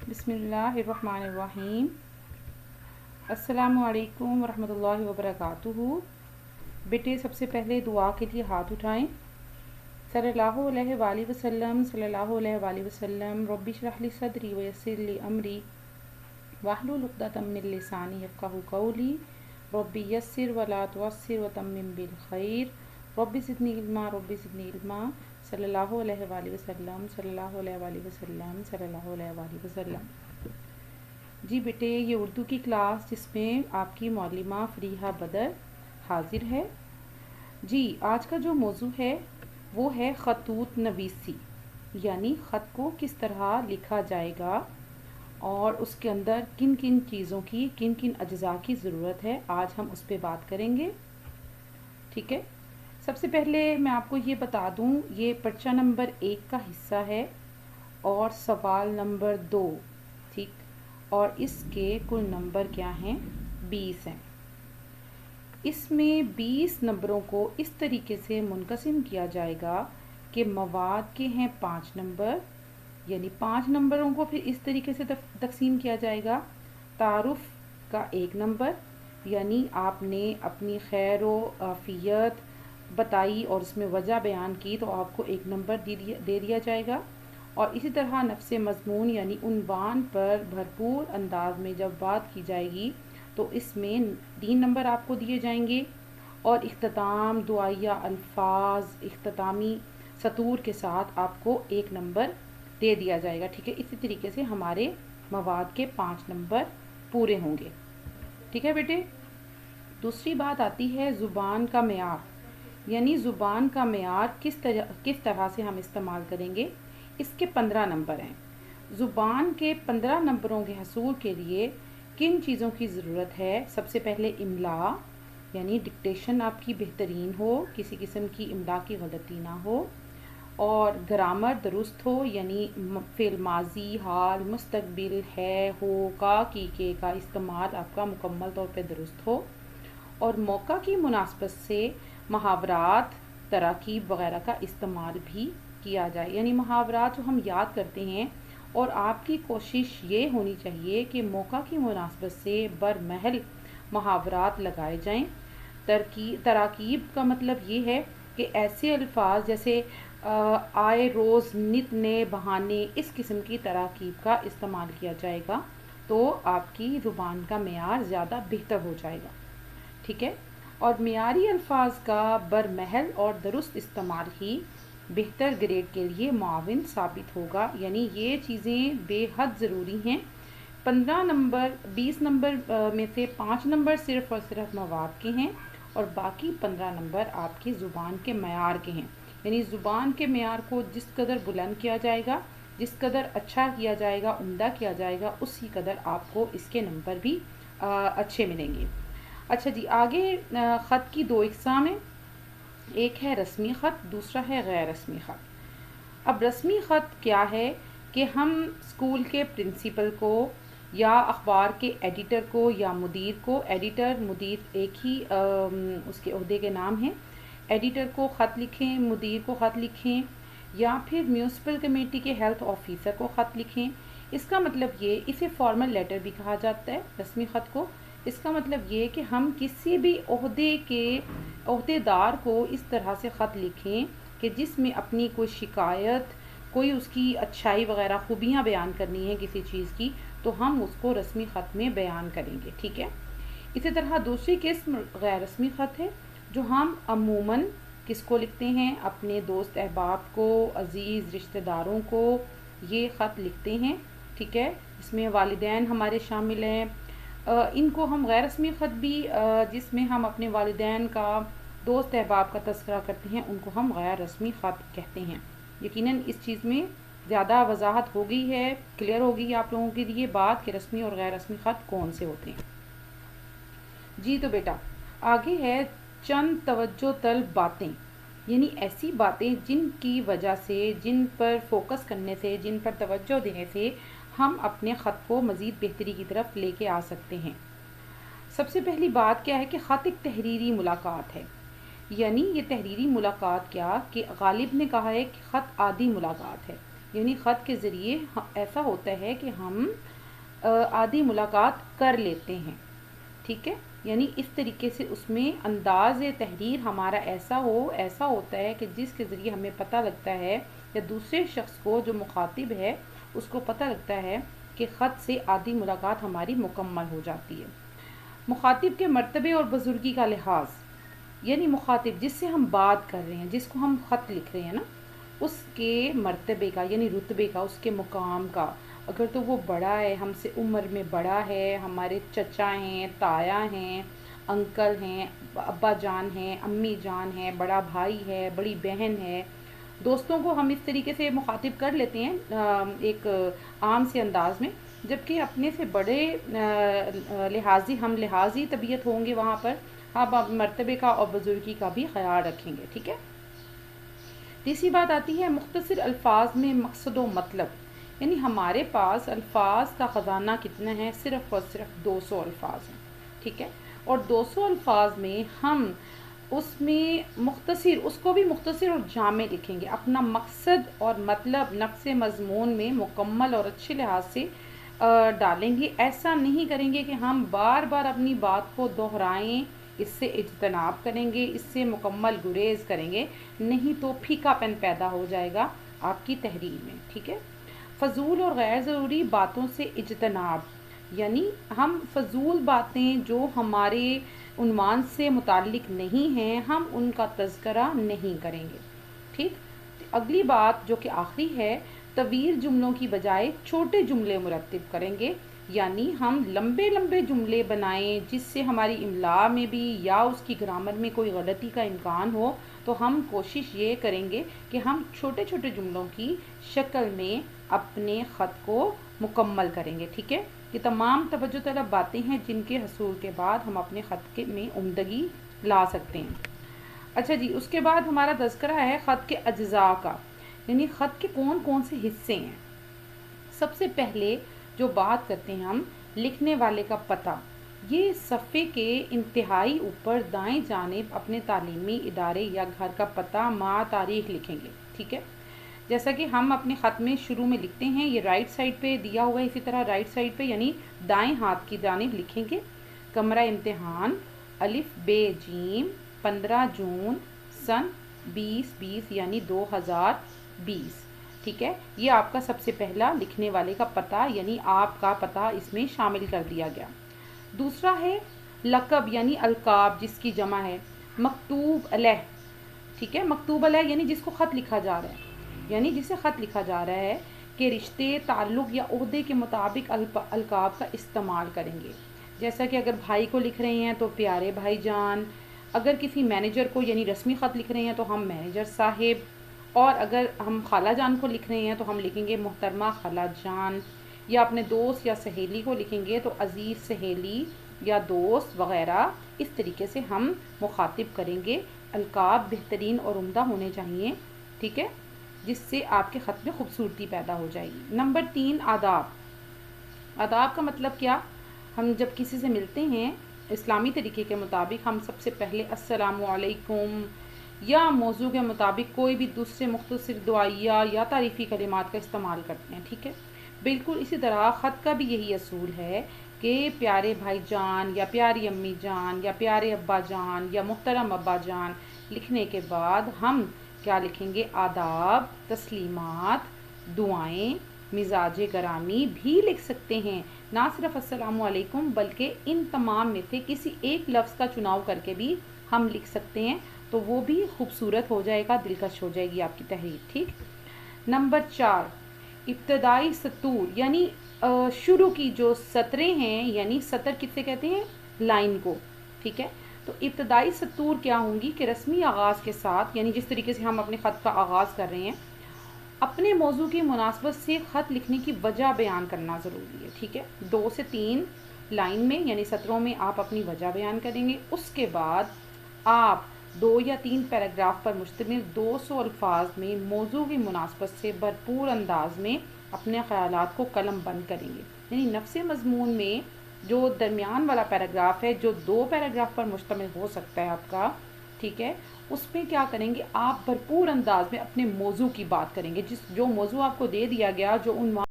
بسم اللہ الرحمن الرحیم۔ السلام علیکم ورحمۃ اللہ وبرکاتہ۔ بیٹے سب سے پہلے دعا کے لیے ہاتھ اٹھائیں۔ صلی اللہ علیہ وآلہ وسلم، صلی اللہ علیہ وآلہ وسلم۔ رب اشرح لی صدری ویسر لی امری واحلل عقدۃ من لسانی یفقہوا قولی رب یسر ولا تعسر وتمم بالخیر رب زدنی علما رب زدنی علما۔ صلی اللہ علیہ وآلہ وسلم، صلی اللہ علیہ وآلہ وسلم، صلی اللہ علیہ وآلہ وسلم۔ جی بیٹے، یہ اردو کی کلاس جس میں آپ کی معلمہ فریحہ بدر حاضر ہے۔ جی آج کا جو موضوع ہے وہ ہے خطوط نویسی، یعنی خط کو کس طرح لکھا جائے گا اور اس کے اندر کن کن چیزوں کی، کن کن اجزاء کی ضرورت ہے، آج ہم اس پہ بات کریں گے۔ ٹھیک ہے، سب سے پہلے میں آپ کو یہ بتا دوں، یہ پرچہ نمبر 1 کا حصہ ہے اور سوال نمبر 2، ٹھیک، اور اس کے کل نمبر کیا ہیں؟ 20 ہیں۔ اس میں 20 نمبروں کو اس طریقے سے منقسم کیا جائے گا کہ مواد کے ہیں 5 نمبر، یعنی 5 نمبروں کو پھر اس طریقے سے تقسیم کیا جائے گا۔ تعارف کا 1 نمبر، یعنی آپ نے اپنی خیر و عافیت بتائی اور اس میں وجہ بیان کی تو آپ کو 1 نمبر دے دیا جائے گا۔ اور اسی طرح نفس مضمون یعنی عنوان پر بھرپور انداز میں جب بات کی جائے گی تو اس میں 3 نمبر آپ کو دیے جائیں گے، اور اختتام، دعائیہ الفاظ، اختتامی سطور کے ساتھ آپ کو 1 نمبر دے دیا جائے گا۔ ٹھیک ہے، اسی طریقے سے ہمارے مواد کے 5 نمبر پورے ہوں گے۔ ٹھیک ہے بیٹے، دوسری بات آتی ہے زبان کا معیار، یعنی زبان کا معیار کس طرح سے ہم استعمال کریں گے۔ اس کے 15 نمبر ہیں۔ زبان کے 15 نمبروں کے حصول کے لیے کن چیزوں کی ضرورت ہے؟ سب سے پہلے املا، یعنی ڈکٹیشن آپ کی بہترین ہو، کسی قسم کی املا کی غلطی نہ ہو، اور گرامر درست ہو، یعنی فعل ماضی، حال، مستقبل، ہے، ہو، کا، کی، کے کا استعمال آپ کا مکمل طور پہ درست ہو، اور موقع کی مناسبت سے محاورات، تراکیب وغیرہ کا استعمال بھی کیا جائے، یعنی محاورات جو ہم یاد کرتے ہیں، اور آپ کی کوشش یہ ہونی چاہیے کہ موقع کی مناسبت سے برمحل محاورات لگائے جائیں۔ تراکیب کا مطلب یہ ہے کہ ایسے الفاظ جیسے آئے، روز، نت، نے، بہانے، اس قسم کی تراکیب کا استعمال کیا جائے گا تو آپ کی زبان کا معیار زیادہ بہتر ہو جائے گا۔ ٹھیک ہے، اور معیاری الفاظ کا برمحل اور درست استعمال ہی بہتر گریڈ کے لیے معاون ثابت ہوگا، یعنی یہ چیزیں بے حد ضروری ہیں۔ 15 نمبر 20 نمبر میں سے 5 نمبر صرف اور صرف مواد کے ہیں، اور باقی 15 نمبر آپ کی زبان کے معیار کے ہیں، یعنی زبان کے معیار کو جس قدر بلند کیا جائے گا، جس قدر اچھا کیا جائے گا، عمدہ کیا جائے گا، اسی قدر آپ کو اس کے نمبر بھی اچھے ملیں گے۔ اچھا جی، آگے خط کی 2 اقسام ہیں، ایک ہے رسمی خط، دوسرا ہے غیر رسمی خط۔ اب رسمی خط کیا ہے کہ ہم اسکول کے پرنسپل کو یا اخبار کے ایڈیٹر کو یا مدیر کو، ایڈیٹر مدیر ایک ہی اس کے عہدے کے نام ہیں، ایڈیٹر کو خط لکھیں، مدیر کو خط لکھیں، یا پھر میونسپل کمیٹی کے ہیلتھ آفیسر کو خط لکھیں۔ اس کا مطلب یہ، اسے فارمل لیٹر بھی کہا جاتا ہے رسمی خط کو۔ اس کا مطلب یہ کہ ہم کسی بھی عہدے دار کو اس طرح سے خط لکھیں کہ جس میں اپنی کوئی شکایت، کوئی اس کی اچھائی وغیرہ خوبیاں بیان کرنی ہے کسی چیز کی، تو ہم اس کو رسمی خط میں بیان کریں گے۔ ٹھیک ہے، اسی طرح دوسری قسم غیر رسمی خط ہے، جو ہم عموماً کس کو لکھتے ہیں؟ اپنے دوست احباب کو، عزیز رشتہ داروں کو یہ خط لکھتے ہیں۔ ٹھیک ہے، اس میں والدین ہمارے شامل ہیں، ان کو ہم غیر رسمی خط بھی، جس میں ہم اپنے والدین کا، دوست احباب کا تذکرہ کرتے ہیں، ان کو ہم غیر رسمی خط کہتے ہیں۔ یقیناً اس چیز میں زیادہ وضاحت ہو گئی ہے، کلیئر ہو گئی آپ لوگوں کے لیے بات کہ رسمی اور غیر رسمی خط کون سے ہوتے ہیں۔ جی تو بیٹا آگے ہے چند توجہ طلب باتیں، یعنی ایسی باتیں جن کی وجہ سے، جن پر فوکس کرنے سے، جن پر توجہ دینے سے ہم اپنے خط کو مزید بہتری کی طرف لے کے آ سکتے ہیں۔ سب سے پہلی بات کیا ہے کہ خط ایک تحریری ملاقات ہے، یعنی یہ تحریری ملاقات کیا کہ غالب نے کہا ہے کہ خط عادی ملاقات ہے، یعنی خط کے ذریعے ایسا ہوتا ہے کہ ہم آدھی ملاقات کر لیتے ہیں، ٹھیک ہے، یعنی اس طریقے سے اس میں انداز تحریر ہمارا ایسا ہوتا ہے کہ جس کے ذریعے ہمیں پتہ لگتا ہے یا دوسرے شخص کو جو مخاطب ہے اس کو پتہ لگتا ہے کہ خط سے آدھی ملاقات ہماری مکمل ہو جاتی ہے۔ مخاطب کے مرتبے اور بزرگی کا لحاظ، یعنی مخاطب جس سے ہم بات کر رہے ہیں، جس کو ہم خط لکھ رہے ہیں نا، اس کے مرتبے کا یعنی رتبے کا، اس کے مقام کا، اگر تو وہ بڑا ہے، ہم سے عمر میں بڑا ہے، ہمارے چچا ہیں، تایا ہیں، انکل ہیں، ابا جان ہیں، امی جان ہیں، بڑا بھائی ہے، بڑی بہن ہے، دوستوں کو ہم اس طریقے سے مخاطب کر لیتے ہیں ایک عام سے انداز میں، جبکہ اپنے سے بڑے لحاظی طبیعت ہوں گے وہاں پر ہم مرتبے کا اور بزرگی کا بھی خیال رکھیں گے، ٹھیک ہے۔ تیسری بات آتی ہے مختصر الفاظ میں مقصد و مطلب، یعنی ہمارے پاس الفاظ کا خزانہ کتنا ہے؟ صرف اور صرف 200 الفاظ ہیں، ٹھیک ہے، اور 200 الفاظ میں ہم اس میں مختصر، اس کو بھی مختصر اور جامع لکھیں گے، اپنا مقصد اور مطلب نفس مضمون میں مکمل اور اچھے لحاظ سے ڈالیں گے۔ ایسا نہیں کریں گے کہ ہم بار بار اپنی بات کو دہرائیں، اس سے اجتناب کریں گے، اس سے مکمل گریز کریں گے، نہیں تو پھیکا پن پیدا ہو جائے گا آپ کی تحریر میں، ٹھیک ہے۔ فضول اور غیر ضروری باتوں سے اجتناب، یعنی ہم فضول باتیں جو ہمارے عنوان سے متعلق نہیں ہیں ہم ان کا تذکرہ نہیں کریں گے، ٹھیک۔ اگلی بات جو کہ آخری ہے، طویل جملوں کی بجائے چھوٹے جملے مرتب کریں گے، یعنی ہم لمبے لمبے جملے بنائیں جس سے ہماری املاء میں بھی یا اس کی گرامر میں کوئی غلطی کا امکان ہو، تو ہم کوشش یہ کریں گے کہ ہم چھوٹے چھوٹے جملوں کی شکل میں اپنے خط کو مکمل کریں گے، ٹھیک ہے۔ یہ تمام توجہ طلب باتیں ہیں جن کے حصول کے بعد ہم اپنے خط کے میں عمدگی لا سکتے ہیں۔ اچھا جی، اس کے بعد ہمارا تذکرہ ہے خط کے اجزاء کا، یعنی خط کے کون کون سے حصے ہیں۔ سب سے پہلے جو بات کرتے ہیں ہم لکھنے والے کا پتہ، یہ صفحے کے انتہائی اوپر دائیں جانب اپنے تعلیمی ادارے یا گھر کا پتہ مع تاریخ لکھیں گے، ٹھیک ہے۔ جیسا کہ ہم اپنے خط میں شروع میں لکھتے ہیں، یہ رائٹ سائڈ پہ دیا ہوا ہے، اسی طرح رائٹ سائڈ پہ یعنی دائیں ہاتھ کی جانب لکھیں گے کمرہ امتحان الف ب جیم 15 جون سن 2020 یعنی 2020، ٹھیک ہے۔ یہ آپ کا سب سے پہلا لکھنے والے کا پتہ یعنی آپ کا پتہ اس میں شامل کر دیا گیا۔ دوسرا ہے لقب یعنی القاب جس کی جمع ہے مکتوب علیہ، ٹھیک ہے، مکتوب علیہ یعنی جس کو خط لکھا جا رہا ہے، یعنی جسے خط لکھا جا رہا ہے کہ رشتے تعلق یا عہدے کے مطابق القاب کا استعمال کریں گے، جیسا کہ اگر بھائی کو لکھ رہے ہیں تو پیارے بھائی جان، اگر کسی مینیجر کو یعنی رسمی خط لکھ رہے ہیں تو ہم مینیجر صاحب، اور اگر ہم خالہ جان کو لکھ رہے ہیں تو ہم لکھیں گے محترمہ خالہ جان، یا اپنے دوست یا سہیلی کو لکھیں گے تو عزیز سہیلی یا دوست وغیرہ، اس طریقے سے ہم مخاطب کریں گے۔ القاب بہترین اور عمدہ ہونے چاہیے، ٹھیک ہے، جس سے آپ کے خط میں خوبصورتی پیدا ہو جائے گی۔ نمبر 3 آداب۔ آداب کا مطلب کیا؟ ہم جب کسی سے ملتے ہیں اسلامی طریقے کے مطابق ہم سب سے پہلے السلام علیکم یا موضوع کے مطابق کوئی بھی دوسرے مختصر دعائیہ یا تعریفی کلمات کا استعمال کرتے ہیں، ٹھیک ہے۔ بالکل اسی طرح خط کا بھی یہی اصول ہے کہ پیارے بھائی جان یا پیاری امی جان یا پیارے ابا جان یا محترم ابا جان لکھنے کے بعد ہم کیا لکھیں گے؟ آداب، تسلیمات، دعائیں، مزاج گرامی بھی لکھ سکتے ہیں، نہ صرف السلام علیکم بلکہ ان تمام میں سے کسی ایک لفظ کا چناؤ کر کے بھی ہم لکھ سکتے ہیں، تو وہ بھی خوبصورت ہو جائے گا، دلکش ہو جائے گی آپ کی تحریر، ٹھیک۔ نمبر 4 ابتدائی سطور، یعنی شروع کی جو سطریں ہیں، یعنی سطر کسے کہتے ہیں؟ لائن کو، ٹھیک ہے۔ تو ابتدائی سطور کیا ہوں گی کہ رسمی آغاز کے ساتھ، یعنی جس طریقے سے ہم اپنے خط کا آغاز کر رہے ہیں، اپنے موضوع کی مناسبت سے خط لکھنے کی وجہ بیان کرنا ضروری ہے، ٹھیک ہے۔ 2 سے 3 لائن میں یعنی سطروں میں آپ اپنی وجہ بیان کریں گے، اس کے بعد آپ 2 یا 3 پیراگراف پر مشتمل 200 الفاظ میں موضوع کی مناسبت سے بھرپور انداز میں اپنے خیالات کو قلم بند کریں گے، یعنی نفس مضمون میں جو درمیان والا پیراگراف ہے جو 2 پیراگراف پر مشتمل ہو سکتا ہے آپ کا، ٹھیک ہے، اس میں کیا کریں گے آپ بھرپور انداز میں اپنے موضوع کی بات کریں گے، جو موضوع آپ کو دے دیا گیا، جو عنوان